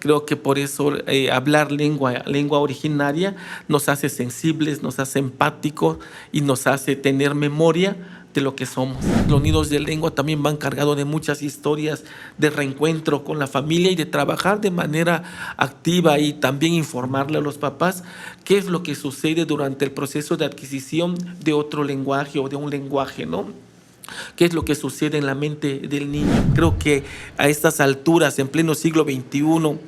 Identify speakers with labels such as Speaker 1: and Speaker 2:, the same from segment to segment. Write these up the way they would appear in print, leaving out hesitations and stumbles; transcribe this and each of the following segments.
Speaker 1: Creo que por eso hablar lengua originaria nos hace sensibles, nos hace empáticos y nos hace tener memoria de lo que somos. Los nidos de lengua también van cargados de muchas historias de reencuentro con la familia y de trabajar de manera activa y también informarle a los papás qué es lo que sucede durante el proceso de adquisición de otro lenguaje o de un lenguaje, ¿no? ¿Qué es lo que sucede en la mente del niño? Creo que a estas alturas, en pleno siglo XXI,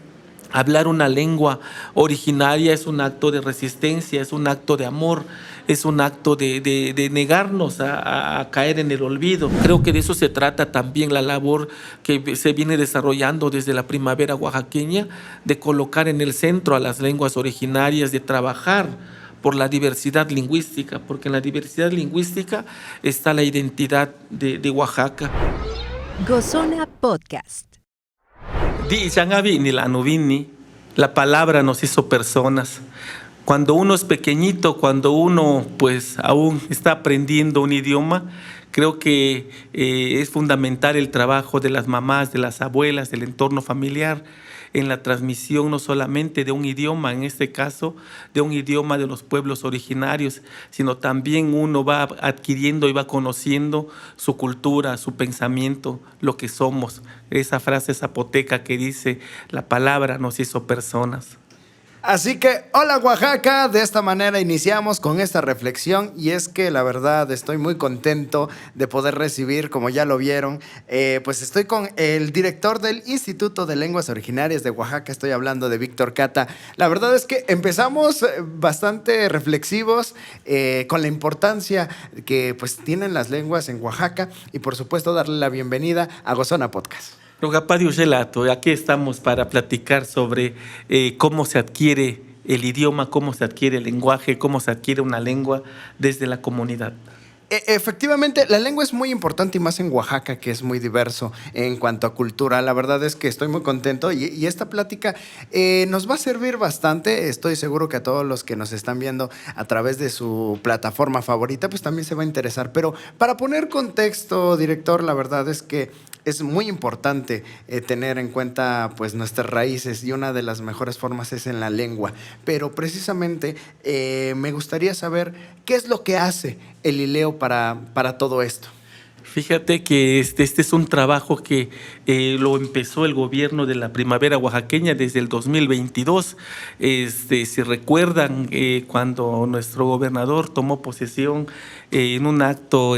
Speaker 1: hablar una lengua originaria es un acto de resistencia, es un acto de amor, es un acto de negarnos a caer en el olvido. Creo que de eso se trata también la labor que se viene desarrollando desde la primavera oaxaqueña, de colocar en el centro a las lenguas originarias, de trabajar por la diversidad lingüística, porque en la diversidad lingüística está la identidad de Oaxaca.
Speaker 2: Gozona Podcast.
Speaker 1: Di changavi ni la nuvini, la palabra nos hizo personas. Cuando uno es pequeñito, cuando uno pues aún está aprendiendo un idioma, creo que es fundamental el trabajo de las mamás, de las abuelas, del entorno familiar, en la transmisión no solamente de un idioma, en este caso de un idioma de los pueblos originarios, sino también uno va adquiriendo y va conociendo su cultura, su pensamiento, lo que somos. Esa frase zapoteca que dice, la palabra nos hizo personas.
Speaker 3: Así que, hola Oaxaca, de esta manera iniciamos con esta reflexión y es que la verdad estoy muy contento de poder recibir, como ya lo vieron, pues estoy con el director del Instituto de Lenguas Originarias de Oaxaca, estoy hablando de Víctor Cata. La verdad es que empezamos bastante reflexivos con la importancia que pues tienen las lenguas en Oaxaca y por supuesto darle la bienvenida a Gozona Podcast.
Speaker 1: Rogapadio Gelato, aquí estamos para platicar sobre cómo se adquiere el idioma, cómo se adquiere el lenguaje, cómo se adquiere una lengua desde la comunidad.
Speaker 3: Efectivamente, la lengua es muy importante y más en Oaxaca, que es muy diverso en cuanto a cultura. La verdad es que estoy muy contento y esta plática nos va a servir bastante. Estoy seguro que a todos los que nos están viendo a través de su plataforma favorita, pues también se va a interesar. Pero para poner contexto, director, la verdad es que es muy importante tener en cuenta pues nuestras raíces y una de las mejores formas es en la lengua. Pero precisamente me gustaría saber qué es lo que hace el ILEO para todo esto.
Speaker 1: Fíjate que este es un trabajo que lo empezó el gobierno de la primavera oaxaqueña desde el 2022. Si recuerdan, cuando nuestro gobernador tomó posesión en un acto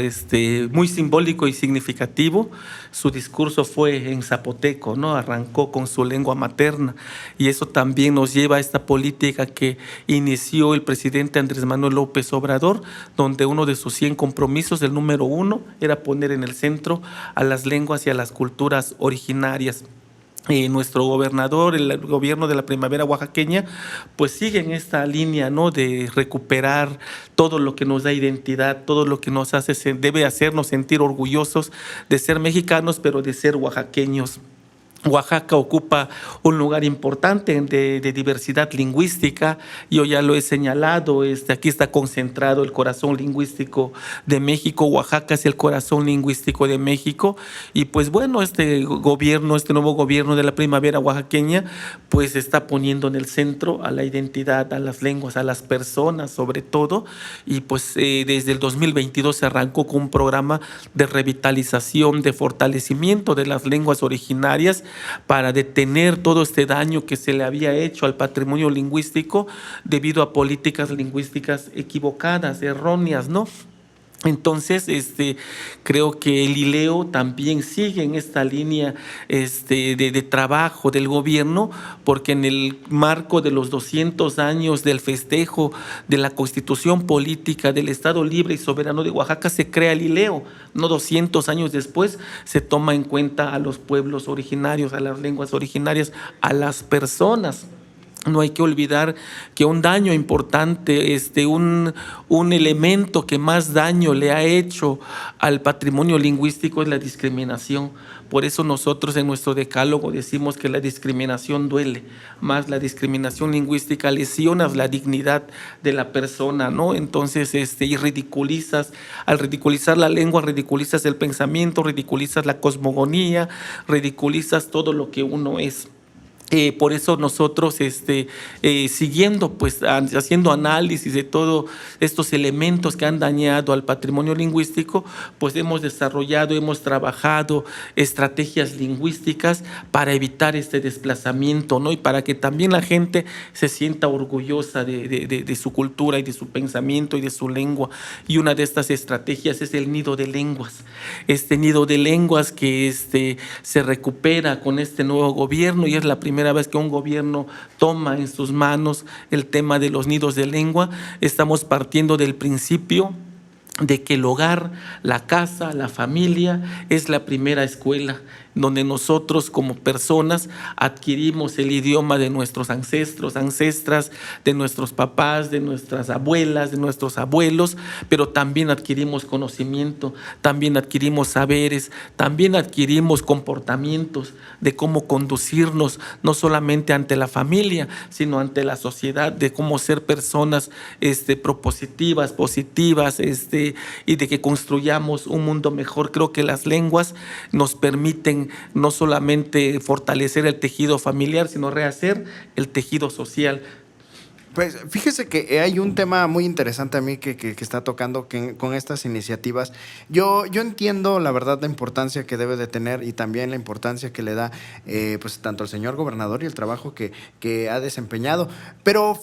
Speaker 1: muy simbólico y significativo, su discurso fue en zapoteco, ¿no? Arrancó con su lengua materna y eso también nos lleva a esta política que inició el presidente Andrés Manuel López Obrador, donde uno de sus 100 compromisos, el número 1, era poner en el centro a las lenguas y a las culturas originarias. Nuestro gobernador, el gobierno de la primavera oaxaqueña, pues sigue en esta línea, ¿no? De recuperar todo lo que nos da identidad, todo lo que nos debe hacernos sentir orgullosos de ser mexicanos, pero de ser oaxaqueños. Oaxaca ocupa un lugar importante de diversidad lingüística. Yo ya lo he señalado, aquí está concentrado el corazón lingüístico de México. Oaxaca es el corazón lingüístico de México y pues bueno, este nuevo gobierno de la primavera oaxaqueña pues está poniendo en el centro a la identidad, a las lenguas, a las personas sobre todo y pues desde el 2022 se arrancó con un programa de revitalización, de fortalecimiento de las lenguas originarias para detener todo este daño que se le había hecho al patrimonio lingüístico debido a políticas lingüísticas equivocadas, erróneas, ¿no? Entonces, creo que el ILEO también sigue en esta línea de trabajo del gobierno, porque en el marco de los 200 años del festejo de la Constitución Política del Estado Libre y Soberano de Oaxaca se crea el ILEO. No 200 años después se toma en cuenta a los pueblos originarios, a las lenguas originarias, a las personas. No hay que olvidar que un daño importante, un elemento que más daño le ha hecho al patrimonio lingüístico es la discriminación. Por eso nosotros en nuestro decálogo decimos que la discriminación duele, más la discriminación lingüística lesiona la dignidad de la persona, ¿no? Entonces, y al ridiculizar la lengua, ridiculizas el pensamiento, ridiculizas la cosmogonía, ridiculizas todo lo que uno es. Por eso nosotros, siguiendo, pues, haciendo análisis de todos estos elementos que han dañado al patrimonio lingüístico, pues hemos desarrollado, hemos trabajado estrategias lingüísticas para evitar este desplazamiento, ¿no? Y para que también la gente se sienta orgullosa de su cultura y de su pensamiento y de su lengua. Y una de estas estrategias es el nido de lenguas. Este nido de lenguas que se recupera con este nuevo gobierno, y es la primera vez que un gobierno toma en sus manos el tema de los nidos de lengua. Estamos partiendo del principio de que el hogar, la casa, la familia es la primera escuela donde nosotros como personas adquirimos el idioma de nuestros ancestros, ancestras, de nuestros papás, de nuestras abuelas, de nuestros abuelos, pero también adquirimos conocimiento, también adquirimos saberes, también adquirimos comportamientos de cómo conducirnos, no solamente ante la familia, sino ante la sociedad, de cómo ser personas propositivas, positivas, y de que construyamos un mundo mejor. Creo que las lenguas nos permiten no solamente fortalecer el tejido familiar, sino rehacer el tejido social.
Speaker 3: Pues fíjese que hay un tema muy interesante a mí que está tocando con estas iniciativas. Yo entiendo la verdad la importancia que debe de tener y también la importancia que le da pues tanto el señor gobernador y el trabajo que ha desempeñado. Pero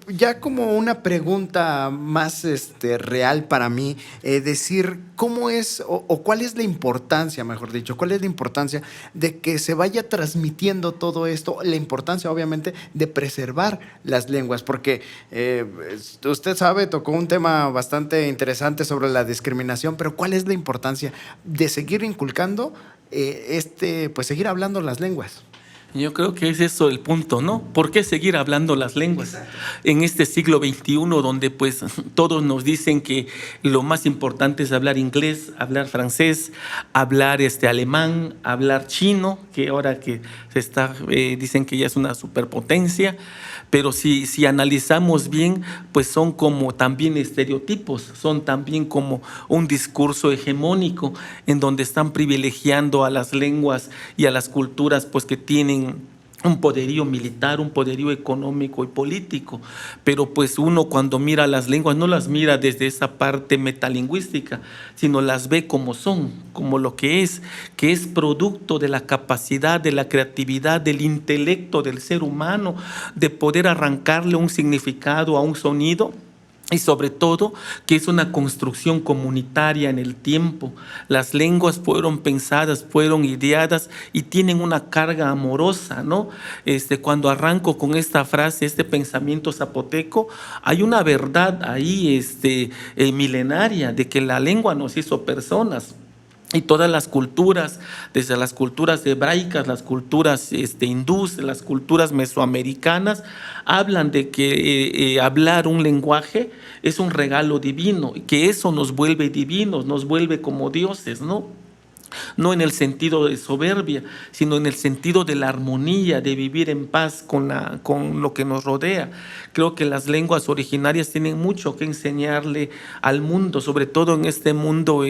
Speaker 3: ya como una pregunta más real para mí, decir cómo es o cuál es la importancia, mejor dicho, cuál es la importancia de que se vaya transmitiendo todo esto, la importancia obviamente de preservar las lenguas. Porque usted sabe, tocó un tema bastante interesante sobre la discriminación, pero ¿cuál es la importancia de seguir inculcando, pues seguir hablando las lenguas?
Speaker 1: Yo creo que es eso el punto, ¿no? ¿Por qué seguir hablando las lenguas? Exacto. En este siglo XXI, donde pues todos nos dicen que lo más importante es hablar inglés, hablar francés, hablar alemán, hablar chino, que ahora que dicen que ya es una superpotencia, pero si analizamos bien, pues son como también estereotipos, son también como un discurso hegemónico en donde están privilegiando a las lenguas y a las culturas pues que tienen un poderío militar, un poderío económico y político, pero pues uno cuando mira las lenguas no las mira desde esa parte metalingüística, sino las ve como son, como lo que es producto de la capacidad, de la creatividad, del intelecto del ser humano, de poder arrancarle un significado a un sonido. Y sobre todo que es una construcción comunitaria en el tiempo. Las lenguas fueron pensadas, fueron ideadas y tienen una carga amorosa, ¿no? Cuando arranco con esta frase, este pensamiento zapoteco, hay una verdad ahí milenaria de que la lengua nos hizo personas. Y todas las culturas, desde las culturas hebraicas, las culturas hindús, las culturas mesoamericanas, hablan de que hablar un lenguaje es un regalo divino, que eso nos vuelve divinos, nos vuelve como dioses, ¿no? No en el sentido de soberbia, sino en el sentido de la armonía, de vivir en paz con lo que nos rodea. Creo que las lenguas originarias tienen mucho que enseñarle al mundo, sobre todo en este mundo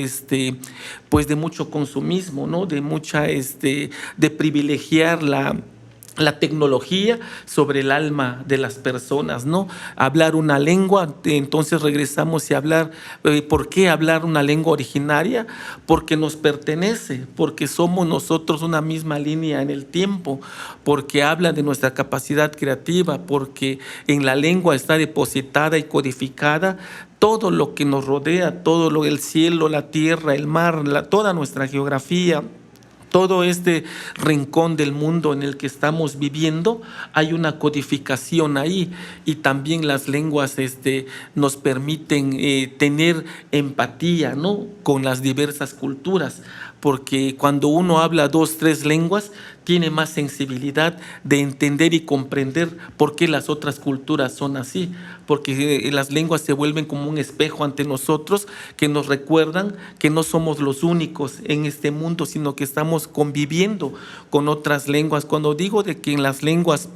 Speaker 1: pues de mucho consumismo, ¿no? De mucha de privilegiar la tecnología sobre el alma de las personas, ¿no? Hablar una lengua, entonces regresamos y hablar, ¿por qué hablar una lengua originaria? Porque nos pertenece, porque somos nosotros una misma línea en el tiempo, porque habla de nuestra capacidad creativa, porque en la lengua está depositada y codificada todo lo que nos rodea, el cielo, la tierra, el mar, toda nuestra geografía. Todo este rincón del mundo en el que estamos viviendo, hay una codificación ahí, y también las lenguas nos permiten tener empatía, ¿no? Con las diversas culturas, porque cuando uno habla 2, 3 lenguas, tiene más sensibilidad de entender y comprender por qué las otras culturas son así, porque las lenguas se vuelven como un espejo ante nosotros que nos recuerdan que no somos los únicos en este mundo, sino que estamos conviviendo con otras lenguas. Cuando digo de que en las lenguas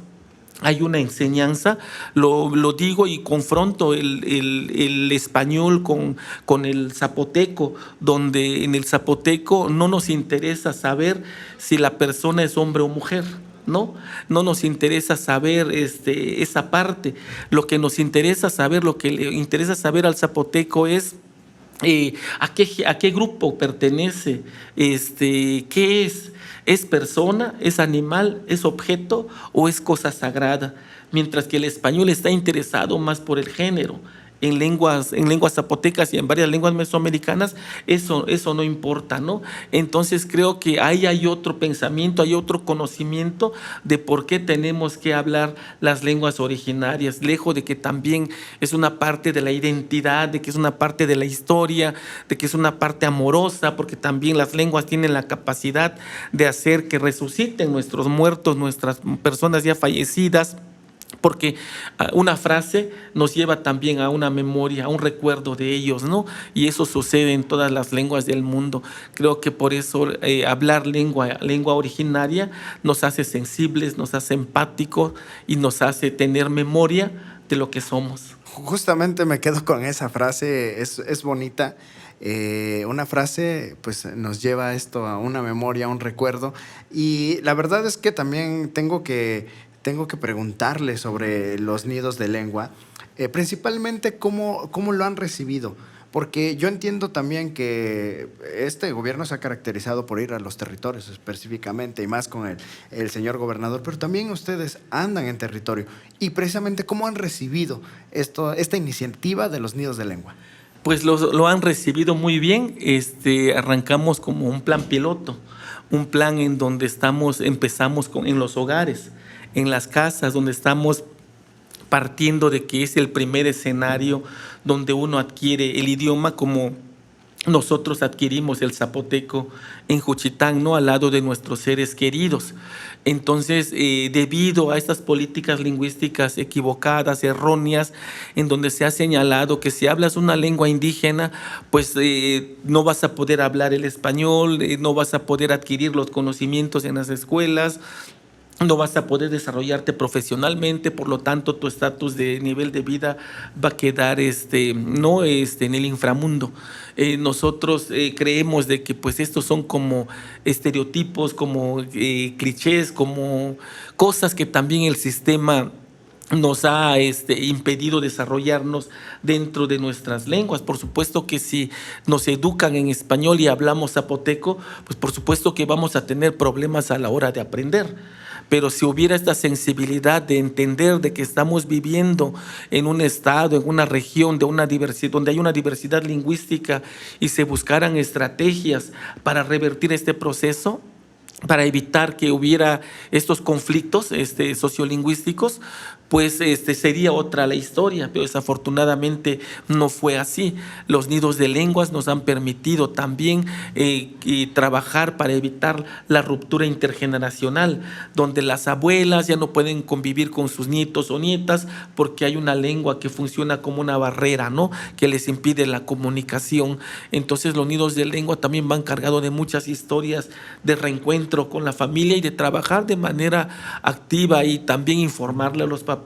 Speaker 1: hay una enseñanza, lo digo y confronto el español con el zapoteco, donde en el zapoteco no nos interesa saber si la persona es hombre o mujer. ¿no? No nos interesa saber esa parte. Lo que nos interesa saber, lo que le interesa saber al zapoteco es ¿a qué grupo pertenece? ¿Qué es? ¿Es persona? ¿Es animal? ¿Es objeto? ¿O es cosa sagrada? Mientras que el español está interesado más por el género. En lenguas zapotecas y en varias lenguas mesoamericanas, eso no importa, ¿no? Entonces creo que ahí hay otro pensamiento, hay otro conocimiento de por qué tenemos que hablar las lenguas originarias, lejos de que también es una parte de la identidad, de que es una parte de la historia, de que es una parte amorosa, porque también las lenguas tienen la capacidad de hacer que resuciten nuestros muertos, nuestras personas ya fallecidas. Porque una frase nos lleva también a una memoria, a un recuerdo de ellos, ¿no? Y eso sucede en todas las lenguas del mundo. Creo que por eso hablar lengua originaria nos hace sensibles, nos hace empáticos y nos hace tener memoria de lo que somos.
Speaker 3: Justamente me quedo con esa frase, es bonita. Una frase pues nos lleva a esto, a una memoria, a un recuerdo. Y la verdad es que también tengo que preguntarle sobre los nidos de lengua, principalmente cómo lo han recibido. Porque yo entiendo también que este gobierno se ha caracterizado por ir a los territorios específicamente, y más con el señor gobernador, pero también ustedes andan en territorio. Y precisamente, ¿cómo han recibido esta iniciativa de los nidos de lengua?
Speaker 1: Pues lo han recibido muy bien. Arrancamos como un plan piloto, un plan en donde empezamos en los hogares, en las casas, donde estamos partiendo de que es el primer escenario donde uno adquiere el idioma, como nosotros adquirimos el zapoteco en Juchitán, ¿no? Al lado de nuestros seres queridos. Entonces, debido a estas políticas lingüísticas equivocadas, erróneas, en donde se ha señalado que si hablas una lengua indígena, pues no vas a poder hablar el español, no vas a poder adquirir los conocimientos en las escuelas, no vas a poder desarrollarte profesionalmente, por lo tanto tu estatus de nivel de vida va a quedar en el inframundo. Nosotros creemos de que pues estos son como estereotipos, como clichés, como cosas que también el sistema nos ha impedido desarrollarnos dentro de nuestras lenguas. Por supuesto que si nos educan en español y hablamos zapoteco, pues por supuesto que vamos a tener problemas a la hora de aprender. Pero si hubiera esta sensibilidad de entender de que estamos viviendo en un estado, en una región de una diversidad, donde hay una diversidad lingüística, y se buscaran estrategias para revertir este proceso, para evitar que hubiera estos conflictos sociolingüísticos, pues sería otra la historia, pero desafortunadamente no fue así. Los nidos de lenguas nos han permitido también trabajar para evitar la ruptura intergeneracional, donde las abuelas ya no pueden convivir con sus nietos o nietas porque hay una lengua que funciona como una barrera, ¿no? Que les impide la comunicación. Entonces los nidos de lengua también van cargados de muchas historias de reencuentro con la familia y de trabajar de manera activa y también informarle a los papás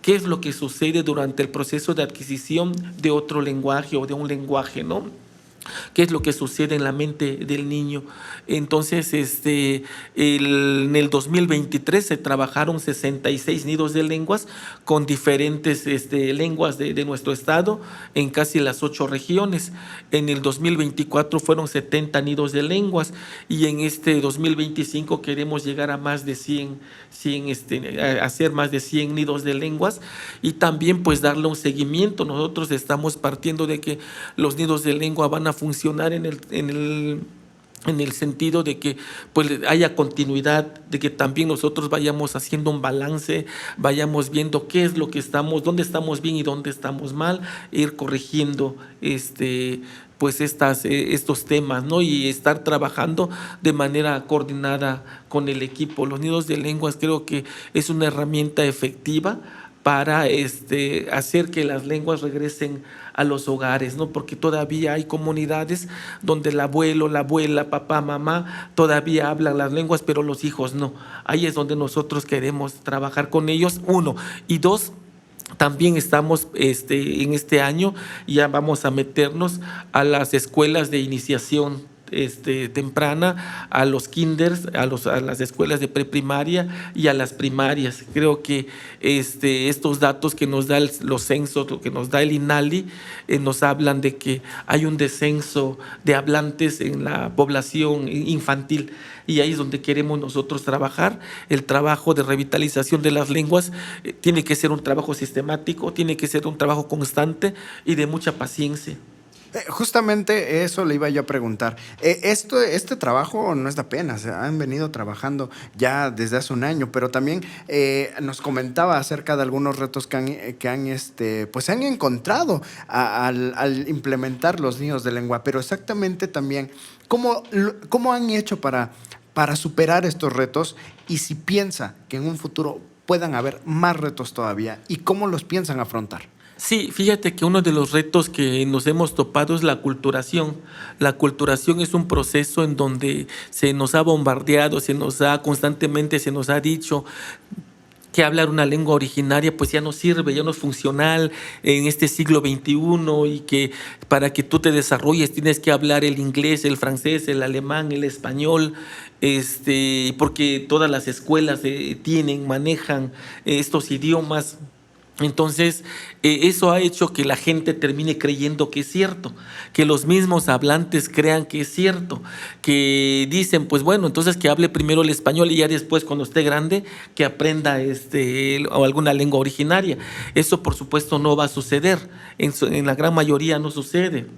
Speaker 1: qué es lo que sucede durante el proceso de adquisición de otro lenguaje o de un lenguaje, ¿no? ¿Qué es lo que sucede en la mente del niño? Entonces, en el 2023 se trabajaron 66 nidos de lenguas con diferentes lenguas de nuestro estado en casi las 8 regiones. En el 2024 fueron 70 nidos de lenguas y en este 2025 queremos llegar a más de 100 hacer más de 100 nidos de lenguas y también pues darle un seguimiento. Nosotros estamos partiendo de que los nidos de lengua van a funcionar en el sentido de que pues haya continuidad, de que también nosotros vayamos haciendo un balance, vayamos viendo qué es lo que dónde estamos bien y dónde estamos mal, ir corrigiendo pues estos temas, ¿no? Y estar trabajando de manera coordinada con el equipo. Los nidos de lenguas creo que es una herramienta efectiva para hacer que las lenguas regresen a los hogares, ¿no? Porque todavía hay comunidades donde el abuelo, la abuela, papá, mamá todavía hablan las lenguas, pero los hijos no. Ahí es donde nosotros queremos trabajar con ellos, 1. Y 2, también estamos en este año, ya vamos a meternos a las escuelas de iniciación temprana a los kinders, a las escuelas de preprimaria y a las primarias. Creo que estos datos que nos da los censos, que nos da el INALI, nos hablan de que hay un descenso de hablantes en la población infantil, y ahí es donde queremos nosotros trabajar. El trabajo de revitalización de las lenguas tiene que ser un trabajo sistemático, tiene que ser un trabajo constante y de mucha paciencia.
Speaker 3: Justamente eso le iba yo a preguntar. Este trabajo no es de apenas, han venido trabajando ya desde hace un año, pero también nos comentaba acerca de algunos retos pues se han encontrado al implementar los nidos de lengua, pero exactamente también cómo han hecho para superar estos retos, y si piensa que en un futuro puedan haber más retos todavía y cómo los piensan afrontar.
Speaker 1: Sí, fíjate que uno de los retos que nos hemos topado es la aculturación. La aculturación es un proceso en donde se nos ha bombardeado, constantemente se nos ha dicho que hablar una lengua originaria pues ya no sirve, ya no es funcional en este siglo XXI, y que para que tú te desarrolles tienes que hablar el inglés, el francés, el alemán, el español, porque todas las escuelas manejan estos idiomas. Entonces, eso ha hecho que la gente termine creyendo que es cierto, que los mismos hablantes crean que es cierto, que dicen, pues bueno, entonces que hable primero el español y ya después, cuando esté grande, que aprenda o alguna lengua originaria. Eso, por supuesto, no va a suceder. En la gran mayoría no sucede.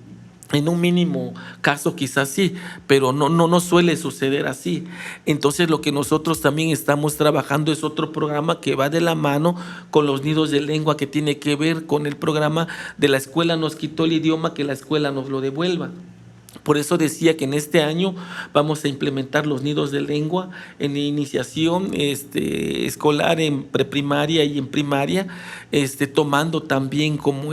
Speaker 1: En un mínimo caso quizás sí, pero no suele suceder así. Entonces lo que nosotros también estamos trabajando es otro programa que va de la mano con los nidos de lengua, que tiene que ver con el programa de la escuela nos quitó el idioma, que la escuela nos lo devuelva. Por eso decía que en este año vamos a implementar los nidos de lengua en iniciación escolar, en preprimaria y en primaria, tomando también como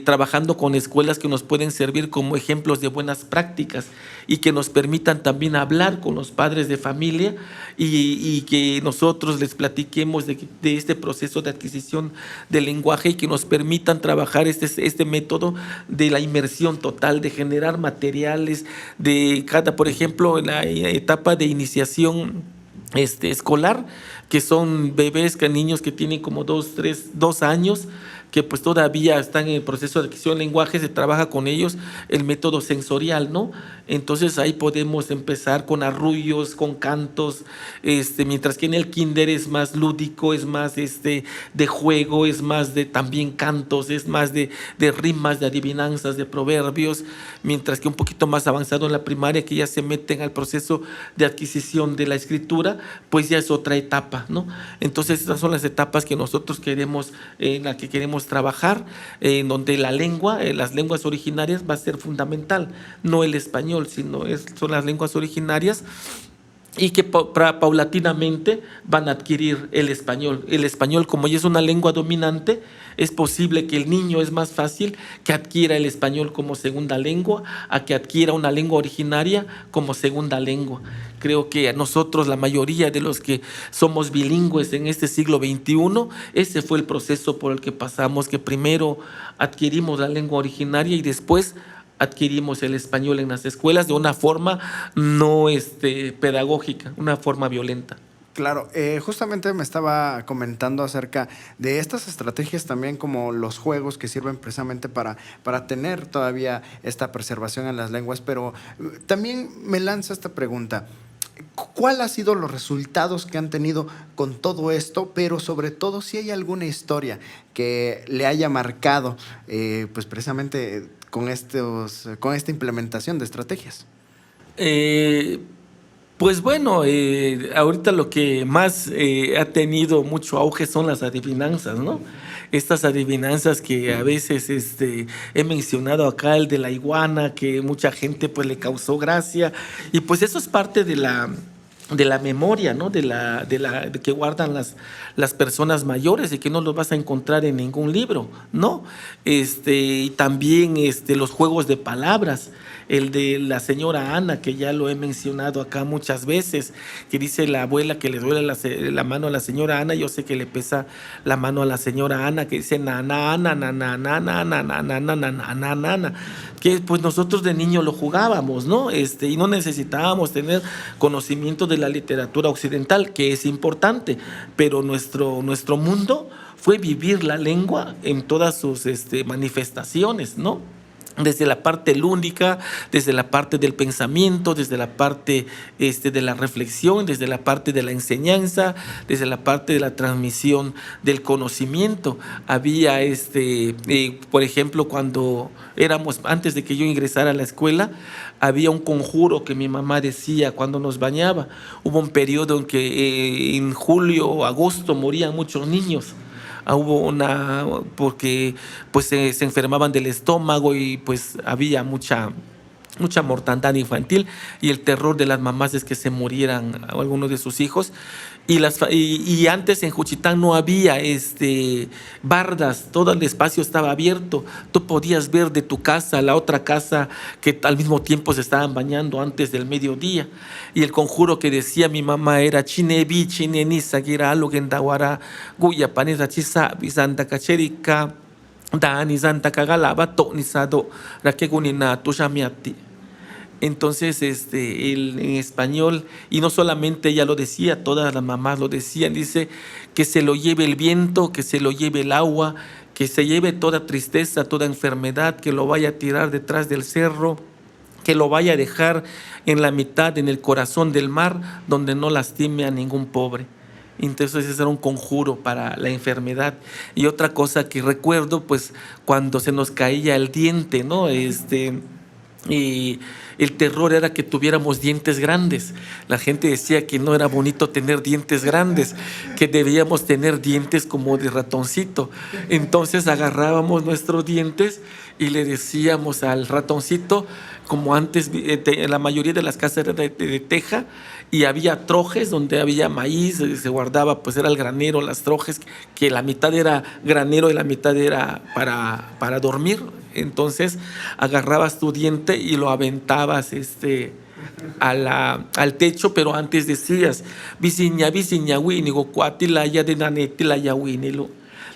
Speaker 1: trabajando con escuelas que nos pueden servir como ejemplos de buenas prácticas y que nos permitan también hablar con los padres de familia y que nosotros les platiquemos de este proceso de adquisición del lenguaje, y que nos permitan trabajar este método de la inmersión total, de generar materiales por ejemplo, en la etapa de iniciación escolar, que son bebés, niños que tienen como 2 años, que pues todavía están en el proceso de adquisición de lenguaje. Se trabaja con ellos el método sensorial, ¿no? Entonces ahí podemos empezar con arrullos, con cantos, mientras que en el kinder es más lúdico, es más de juego, es más de también cantos, es más de rimas, de adivinanzas, de proverbios, mientras que un poquito más avanzado en la primaria, que ya se meten al proceso de adquisición de la escritura, pues ya es otra etapa, ¿no? Entonces estas son las etapas que nosotros en las que queremos trabajar, en donde la lengua, las lenguas originarias va a ser fundamental, no el español, sino son las lenguas originarias, y que paulatinamente van a adquirir el español. El español, como ya es una lengua dominante, es posible que el niño es más fácil que adquiera el español como segunda lengua a que adquiera una lengua originaria como segunda lengua. Creo que a nosotros, la mayoría de los que somos bilingües en este siglo XXI, ese fue el proceso por el que pasamos, que primero adquirimos la lengua originaria y después adquirimos el español en las escuelas de una forma no pedagógica, una forma violenta.
Speaker 3: Claro, justamente me estaba comentando acerca de estas estrategias también, como los juegos que sirven precisamente para tener todavía esta preservación en las lenguas, pero también me lanza esta pregunta. ¿Cuál ha sido los resultados que han tenido con todo esto? Pero sobre todo, si hay alguna historia que le haya marcado, pues precisamente con esta implementación de estrategias.
Speaker 1: Pues bueno, ahorita lo que más ha tenido mucho auge son las adivinanzas, ¿no? Estas adivinanzas que a veces he mencionado acá, el de la iguana, que mucha gente pues le causó gracia, y pues eso es parte de la memoria, ¿no? De que guardan las personas mayores y que no los vas a encontrar en ningún libro, ¿no? Y también los juegos de palabras, el de la señora Ana, que ya lo he mencionado acá muchas veces, que dice la abuela que le duele la mano a la señora Ana, yo sé que le pesa la mano a la señora Ana, que dice nana, Ana, nana, nana, nana, nana, nana, nana, que pues nosotros de niños lo jugábamos, ¿no? Y no necesitábamos tener conocimiento de la literatura occidental, que es importante, pero nuestro mundo fue vivir la lengua en todas sus manifestaciones, ¿no? Desde la parte lúdica, desde la parte del pensamiento, desde la parte de la reflexión, desde la parte de la enseñanza, desde la parte de la transmisión del conocimiento. Había, por ejemplo, cuando antes de que yo ingresara a la escuela, había un conjuro que mi mamá decía cuando nos bañaba. Hubo un periodo en que en julio o agosto morían muchos niños. Hubo porque pues se enfermaban del estómago y pues había mucha mortandad infantil, y el terror de las mamás es que se murieran algunos de sus hijos. Y antes en Juchitán no había bardas, todo el espacio estaba abierto, tú podías ver de tu casa a la otra casa que al mismo tiempo se estaban bañando antes del mediodía. Y el conjuro que decía mi mamá era chinebi, chineni, sagira, alugendawara, guya, panesa, chisa, bisanta, cacherica, Dani Santa Cagalaba, Tonisado, Rakegunina, Tushamiati. Entonces, en español, y no solamente ella lo decía, todas las mamás lo decían, dice que se lo lleve el viento, que se lo lleve el agua, que se lleve toda tristeza, toda enfermedad, que lo vaya a tirar detrás del cerro, que lo vaya a dejar en la mitad, en el corazón del mar, donde no lastime a ningún pobre. Entonces ese era un conjuro para la enfermedad. Y otra cosa que recuerdo, pues cuando se nos caía el diente, ¿no? Y el terror era que tuviéramos dientes grandes. La gente decía que no era bonito tener dientes grandes, que debíamos tener dientes como de ratoncito. Entonces agarrábamos nuestros dientes y le decíamos al ratoncito, como antes la mayoría de las casas eran de teja, y había trojes donde había maíz, se guardaba, pues era el granero, las trojes, que la mitad era granero y la mitad era para dormir. Entonces agarrabas tu diente y lo aventabas al techo, pero antes decías visiña, visiña, winigo, cuatilaya de nanetila, winilo.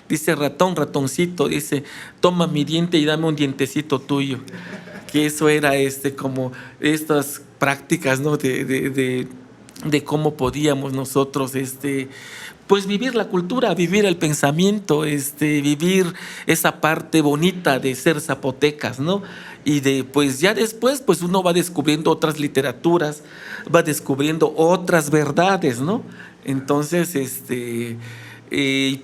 Speaker 1: Dice ratoncito, dice, toma mi diente y dame un dientecito tuyo. Que eso era como estas prácticas, ¿no? de cómo podíamos nosotros pues vivir la cultura, vivir el pensamiento, vivir esa parte bonita de ser zapotecas, ¿no? Y pues ya después pues uno va descubriendo otras literaturas, va descubriendo otras verdades, ¿no? Entonces,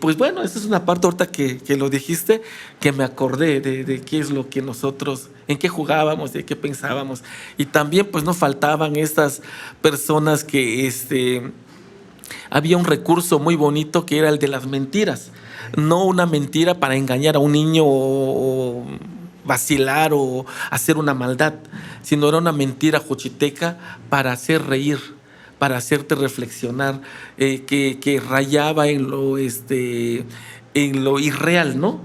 Speaker 1: pues bueno, esa es una parte ahorita que lo dijiste, que me acordé de qué es lo que nosotros, en qué jugábamos, de qué pensábamos. Y también pues no faltaban estas personas que había un recurso muy bonito que era el de las mentiras. No una mentira para engañar a un niño o vacilar o hacer una maldad, sino era una mentira juchiteca para hacer reír, para hacerte reflexionar, que rayaba en lo irreal, ¿no?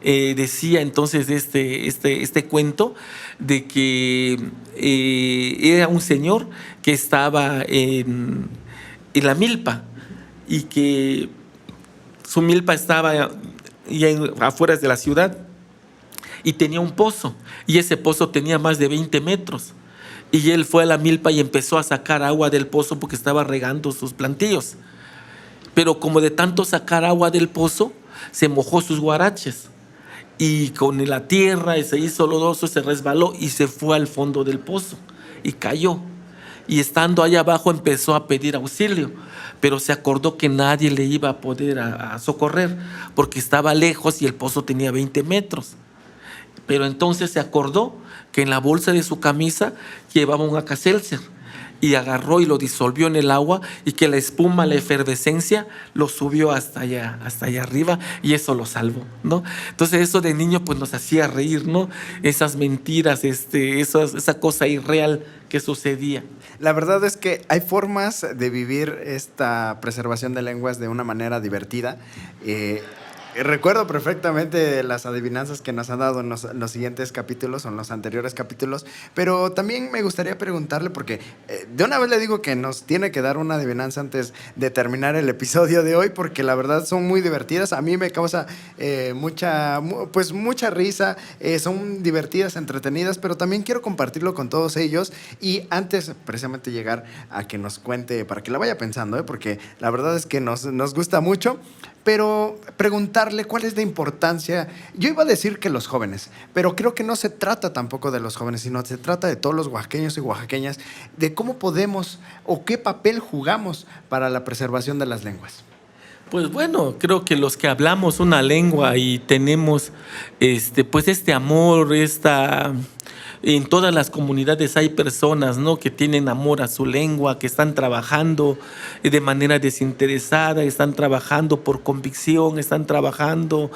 Speaker 1: Decía entonces este cuento de que era un señor que estaba en la milpa y que su milpa estaba ya afuera de la ciudad y tenía un pozo, y ese pozo tenía más de 20 metros. Y él fue a la milpa y empezó a sacar agua del pozo porque estaba regando sus plantíos. Pero como de tanto sacar agua del pozo, se mojó sus guaraches. Y con la tierra se hizo lodoso, se resbaló y se fue al fondo del pozo y cayó. Y estando allá abajo empezó a pedir auxilio, pero se acordó que nadie le iba a poder a socorrer porque estaba lejos y el pozo tenía 20 metros. Pero entonces se acordó que en la bolsa de su camisa llevaba un Alka-Seltzer y agarró y lo disolvió en el agua y que la espuma, la efervescencia, lo subió hasta allá arriba y eso lo salvó, ¿no? Entonces eso de niño pues nos hacía reír, ¿no? Esas mentiras, esa cosa irreal que sucedía.
Speaker 3: La verdad es que hay formas de vivir esta preservación de lenguas de una manera divertida. Recuerdo perfectamente las adivinanzas que nos han dado en los siguientes capítulos o en los anteriores capítulos, pero también me gustaría preguntarle, porque de una vez le digo que nos tiene que dar una adivinanza antes de terminar el episodio de hoy, porque la verdad son muy divertidas. A mí me causa mucha risa, son divertidas, entretenidas, pero también quiero compartirlo con todos ellos. Y antes precisamente llegar a que nos cuente, para que la vaya pensando, porque la verdad es que nos gusta mucho. Pero preguntarle cuál es la importancia. Yo iba a decir que los jóvenes, pero creo que no se trata tampoco de los jóvenes, sino se trata de todos los oaxaqueños y oaxaqueñas, de cómo podemos o qué papel jugamos para la preservación de las lenguas.
Speaker 1: Pues bueno, creo que los que hablamos una lengua y tenemos pues este amor, en todas las comunidades hay personas, ¿no?, que tienen amor a su lengua, que están trabajando de manera desinteresada, están trabajando por convicción, están trabajando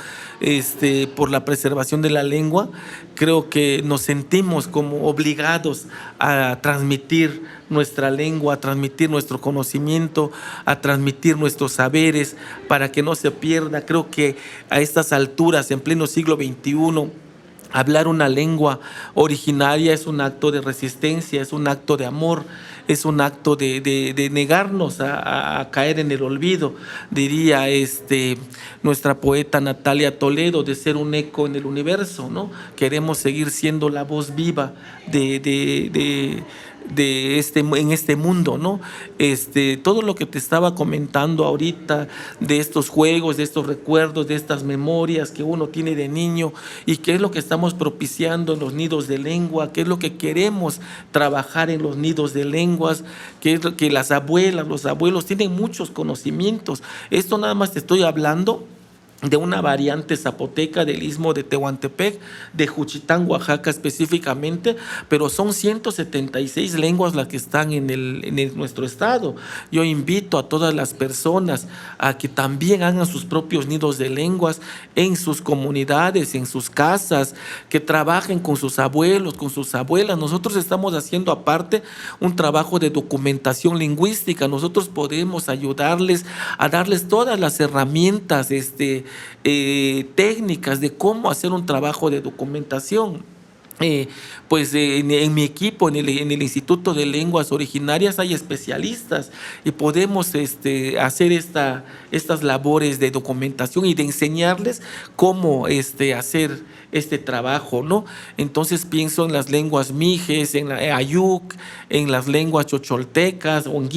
Speaker 1: por la preservación de la lengua. Creo que nos sentimos como obligados a transmitir nuestra lengua, a transmitir nuestro conocimiento, a transmitir nuestros saberes para que no se pierda. Creo que a estas alturas, en pleno siglo XXI, hablar una lengua originaria es un acto de resistencia, es un acto de amor, es un acto de negarnos a caer en el olvido. Diría nuestra poeta Natalia Toledo, de ser un eco en el universo, ¿no? Queremos seguir siendo la voz viva en este mundo, ¿no? Todo lo que te estaba comentando ahorita, de estos juegos, de estos recuerdos, de estas memorias que uno tiene de niño, y qué es lo que estamos propiciando en los nidos de lengua, qué es lo que queremos trabajar en los nidos de lenguas, que es lo que las abuelas, los abuelos tienen muchos conocimientos. Esto nada más te estoy hablando de una variante zapoteca del istmo de Tehuantepec, de Juchitán, Oaxaca específicamente, pero son 176 lenguas las que están en nuestro estado. Yo invito a todas las personas a que también hagan sus propios nidos de lenguas en sus comunidades, en sus casas, que trabajen con sus abuelos, con sus abuelas. Nosotros estamos haciendo aparte un trabajo de documentación lingüística. Nosotros podemos ayudarles a darles todas las herramientas técnicas de cómo hacer un trabajo de documentación. En mi equipo, en el Instituto de Lenguas Originarias, hay especialistas y podemos hacer estas labores de documentación y de enseñarles cómo hacer este trabajo, ¿no? Entonces pienso en las lenguas mijes, en la ayuk, en las lenguas chocholtecas o en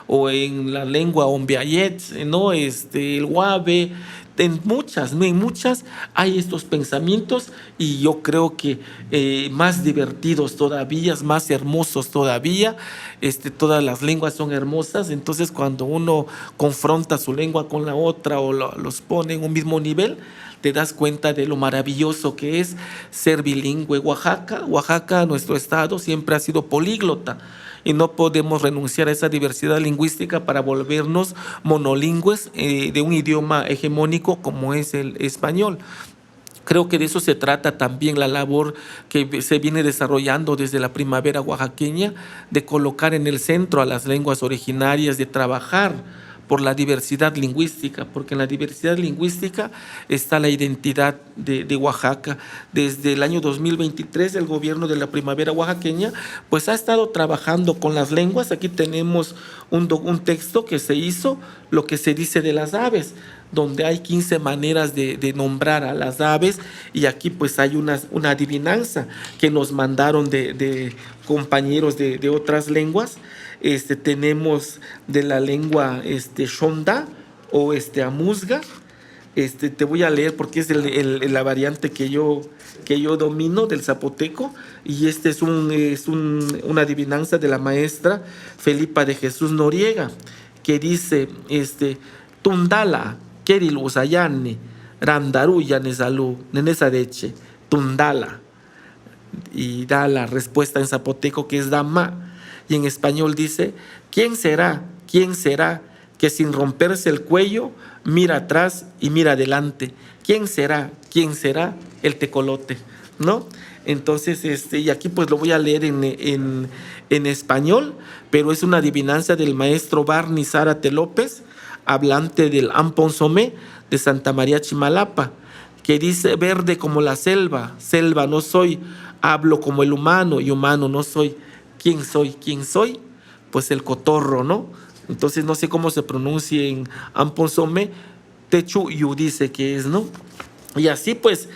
Speaker 1: o en la lengua ombiayet, ¿no? El huave. En muchas hay estos pensamientos, y yo creo que más divertidos todavía, más hermosos todavía. Todas las lenguas son hermosas, entonces cuando uno confronta su lengua con la otra o los pone en un mismo nivel, te das cuenta de lo maravilloso que es ser bilingüe. Oaxaca, nuestro estado, siempre ha sido políglota, y no podemos renunciar a esa diversidad lingüística para volvernos monolingües de un idioma hegemónico como es el español. Creo que de eso se trata también la labor que se viene desarrollando desde la primavera oaxaqueña, de colocar en el centro a las lenguas originarias, de trabajar por la diversidad lingüística, porque en la diversidad lingüística está la identidad de Oaxaca. Desde el año 2023, el gobierno de la primavera oaxaqueña pues ha estado trabajando con las lenguas. Aquí tenemos un texto que se hizo, lo que se dice de las aves, donde hay 15 maneras de nombrar a las aves, y aquí pues hay una adivinanza que nos mandaron de compañeros de otras lenguas. Tenemos de la lengua Shonda o Amuzga. Te voy a leer porque es la variante que yo domino del zapoteco, y es una adivinanza de la maestra Felipa de Jesús Noriega, que dice Tundala Keriluzayane Randaru Yanesalu Nenesadeche Tundala, y da la respuesta en zapoteco, que es Dama. y en español dice: ¿quién será? ¿Quién será que sin romperse el cuello mira atrás y mira adelante? ¿Quién será? ¿Quién será? El tecolote, ¿no? Entonces, y aquí pues lo voy a leer en español, pero es una adivinanza del maestro Barney Zárate López, hablante del Amponsomé de Santa María Chimalapa, que dice: verde como la selva, selva no soy, hablo como el humano y humano no soy. ¿Quién soy? ¿Quién soy? Pues el cotorro, ¿no? Entonces no sé cómo se pronuncia en Amponsomé, Techuyu dice que es, ¿no? Y así pues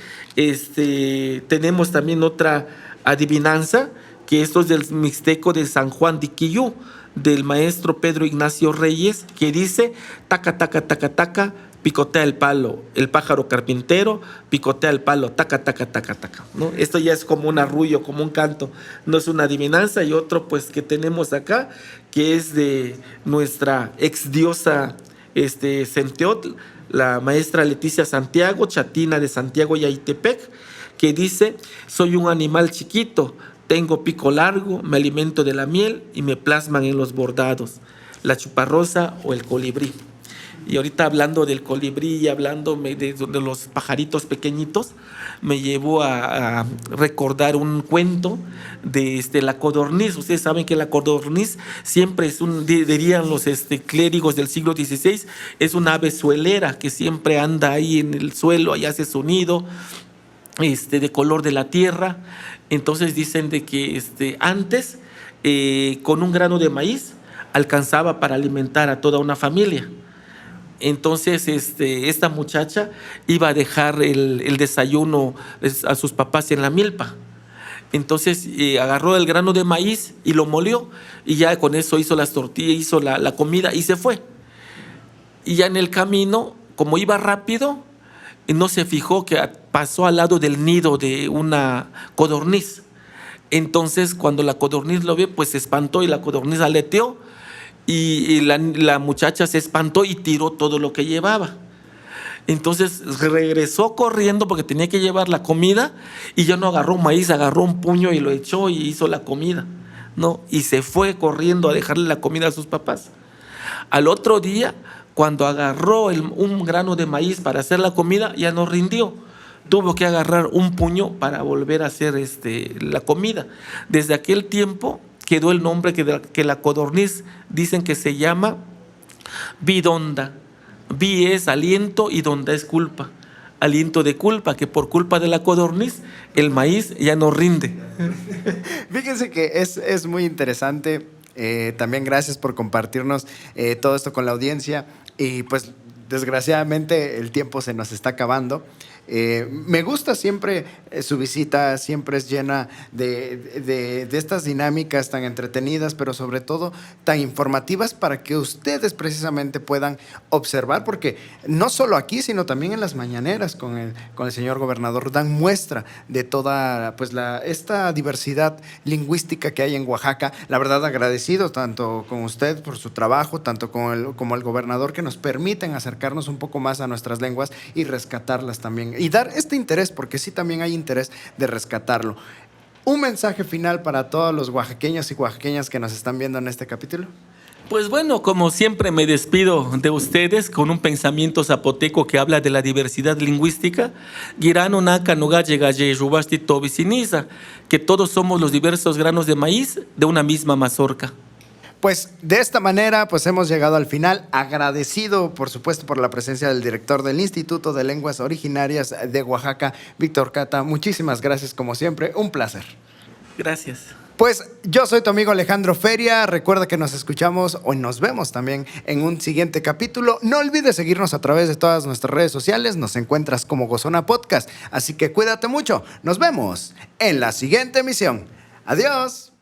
Speaker 1: tenemos también otra adivinanza, que esto es del Mixteco de San Juan de Quillú, del maestro Pedro Ignacio Reyes, que dice: taca, taca, taca, taca, picotea el palo, el pájaro carpintero picotea el palo, taca, taca, taca, taca, ¿no? Esto ya es como un arrullo, como un canto, no es una adivinanza. Y otro pues que tenemos acá, que es de nuestra ex diosa Senteotl, la maestra Leticia Santiago, chatina de Santiago Yaitepec, que dice: soy un animal chiquito, tengo pico largo, me alimento de la miel y me plasman en los bordados, la chuparrosa o el colibrí. Y ahorita hablando del colibrí y hablando de los pajaritos pequeñitos, me llevó a recordar un cuento de la codorniz. Ustedes saben que la codorniz siempre es dirían los clérigos del siglo XVI, es una ave suelera que siempre anda ahí en el suelo, ahí hace su nido, de color de la tierra. Entonces dicen de que antes con un grano de maíz alcanzaba para alimentar a toda una familia. Entonces esta muchacha iba a dejar el desayuno a sus papás en la milpa. Entonces agarró el grano de maíz y lo molió, y ya con eso hizo las tortillas, hizo la comida y se fue. Y ya en el camino, como iba rápido, no se fijó que pasó al lado del nido de una codorniz. Entonces cuando la codorniz lo vio, pues se espantó y la codorniz aleteó, y la muchacha se espantó y tiró todo lo que llevaba. Entonces regresó corriendo porque tenía que llevar la comida, y ya no agarró maíz, agarró un puño y lo echó y hizo la comida, ¿no? Y se fue corriendo a dejarle la comida a sus papás. Al otro día, cuando agarró un grano de maíz para hacer la comida, ya no rindió. Tuvo que agarrar un puño para volver a hacer la comida. Desde aquel tiempo quedó el nombre que la codorniz dicen que se llama bidonda. Bi es aliento y donda es culpa. Aliento de culpa, que por culpa de la codorniz el maíz ya no rinde.
Speaker 3: Fíjense que es muy interesante. También gracias por compartirnos todo esto con la audiencia. Y pues desgraciadamente el tiempo se nos está acabando. Me gusta siempre su visita, siempre es llena de estas dinámicas tan entretenidas, pero sobre todo tan informativas para que ustedes precisamente puedan observar, porque no solo aquí, sino también en las mañaneras con el señor gobernador dan muestra de toda pues esta diversidad lingüística que hay en Oaxaca. La verdad, agradecido tanto con usted por su trabajo, tanto como el gobernador, que nos permiten acercarnos un poco más a nuestras lenguas y rescatarlas también. Y dar este interés, porque sí también hay interés de rescatarlo. Un mensaje final para todos los oaxaqueños y oaxaqueñas que nos están viendo en este capítulo.
Speaker 1: Pues bueno, como siempre me despido de ustedes con un pensamiento zapoteco que habla de la diversidad lingüística. Girano naka no galle galle rubasti tobiciniza, que todos somos los diversos granos de maíz de una misma mazorca.
Speaker 3: Pues de esta manera pues hemos llegado al final, agradecido por supuesto por la presencia del director del Instituto de Lenguas Originarias de Oaxaca, Víctor Cata. Muchísimas gracias como siempre, un placer.
Speaker 1: Gracias.
Speaker 3: Pues yo soy tu amigo Alejandro Feria, recuerda que nos escuchamos o nos vemos también en un siguiente capítulo. No olvides seguirnos a través de todas nuestras redes sociales, nos encuentras como Gozona Podcast, así que cuídate mucho, nos vemos en la siguiente emisión. Adiós.